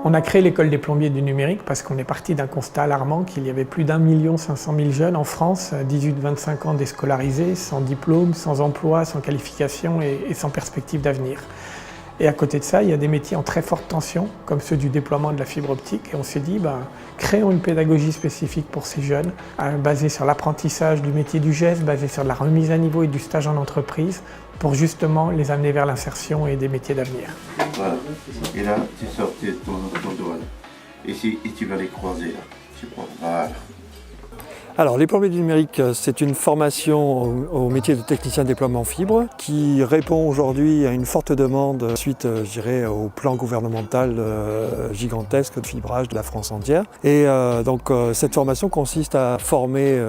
On a créé l'école des plombiers du numérique parce qu'on est parti d'un constat alarmant qu'il y avait plus d'1 500 000 jeunes en France, 18-25 ans déscolarisés, sans diplôme, sans emploi, sans qualification et sans perspective d'avenir. Et à côté de ça, il y a des métiers en très forte tension, comme ceux du déploiement de la fibre optique. Et on s'est dit, créons une pédagogie spécifique pour ces jeunes, basée sur l'apprentissage du métier du geste, basée sur la remise à niveau et du stage en entreprise, pour justement les amener vers l'insertion et des métiers d'avenir. Voilà. Et là, tu sors ton doigt là. Et tu vas les croiser là. Tu prends. Voilà. Alors, les plombiers du numérique, c'est une formation au métier de technicien de déploiement fibre qui répond aujourd'hui à une forte demande suite, je dirais, au plan gouvernemental gigantesque de fibrage de la France entière. Et donc, cette formation consiste à former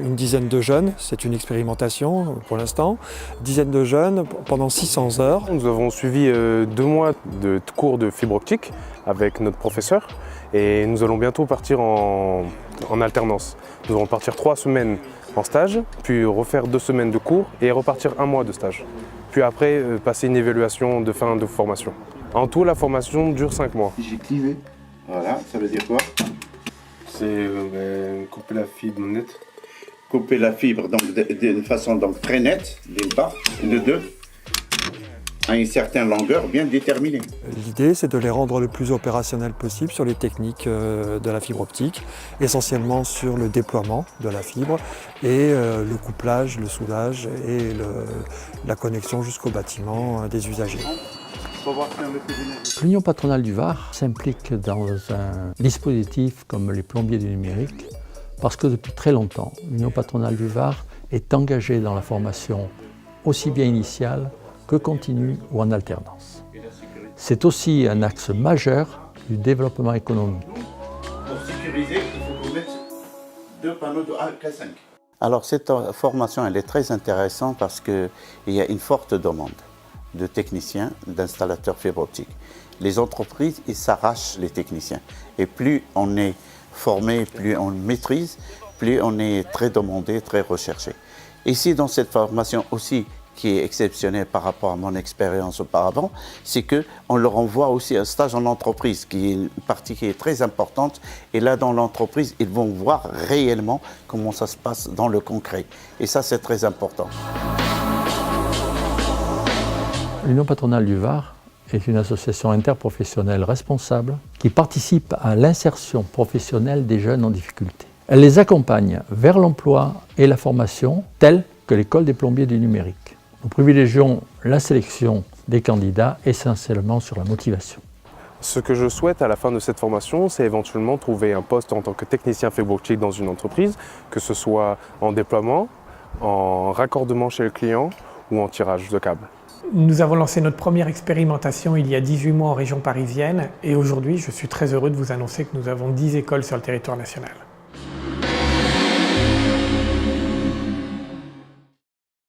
une dizaine de jeunes, c'est une expérimentation pour l'instant, une dizaine de jeunes pendant 600 heures. Nous avons suivi 2 mois de cours de fibre optique avec notre professeur et nous allons bientôt partir en alternance. Nous allons partir 3 semaines en stage, puis refaire 2 semaines de cours et repartir 1 mois de stage. Puis après, passer une évaluation de fin de formation. En tout, la formation dure 5 mois. J'ai clivé. Voilà, ça veut dire quoi? C'est couper la fibre nette. Couper la fibre donc, de façon donc, très nette, d'une part, et de deux, à une certaine longueur bien déterminée. L'idée, c'est de les rendre le plus opérationnels possible sur les techniques de la fibre optique, essentiellement sur le déploiement de la fibre et le couplage, le soudage et la connexion jusqu'au bâtiment des usagers. L'Union patronale du Var s'implique dans un dispositif comme les plombiers du numérique parce que depuis très longtemps, l'Union patronale du Var est engagée dans la formation aussi bien initiale que continue ou en alternance. C'est aussi un axe majeur du développement économique. Pour sécuriser, il faut qu'on mette 2 panneaux de AK5. Alors cette formation elle est très intéressante parce qu'il y a une forte demande de techniciens, d'installateurs fibre optique. Les entreprises, ils s'arrachent les techniciens. Et plus on est formé, plus on maîtrise, plus on est très demandé, très recherché. Ici dans cette formation aussi, qui est exceptionnel par rapport à mon expérience auparavant, c'est qu'on leur envoie aussi un stage en entreprise, qui est une partie qui est très importante. Et là, dans l'entreprise, ils vont voir réellement comment ça se passe dans le concret. Et ça, c'est très important. L'Union patronale du Var est une association interprofessionnelle responsable qui participe à l'insertion professionnelle des jeunes en difficulté. Elle les accompagne vers l'emploi et la formation, telle que l'école des plombiers du numérique. Nous privilégions la sélection des candidats essentiellement sur la motivation. Ce que je souhaite à la fin de cette formation, c'est éventuellement trouver un poste en tant que technicien fibre optique dans une entreprise, que ce soit en déploiement, en raccordement chez le client ou en tirage de câbles. Nous avons lancé notre première expérimentation il y a 18 mois en région parisienne et aujourd'hui, je suis très heureux de vous annoncer que nous avons 10 écoles sur le territoire national.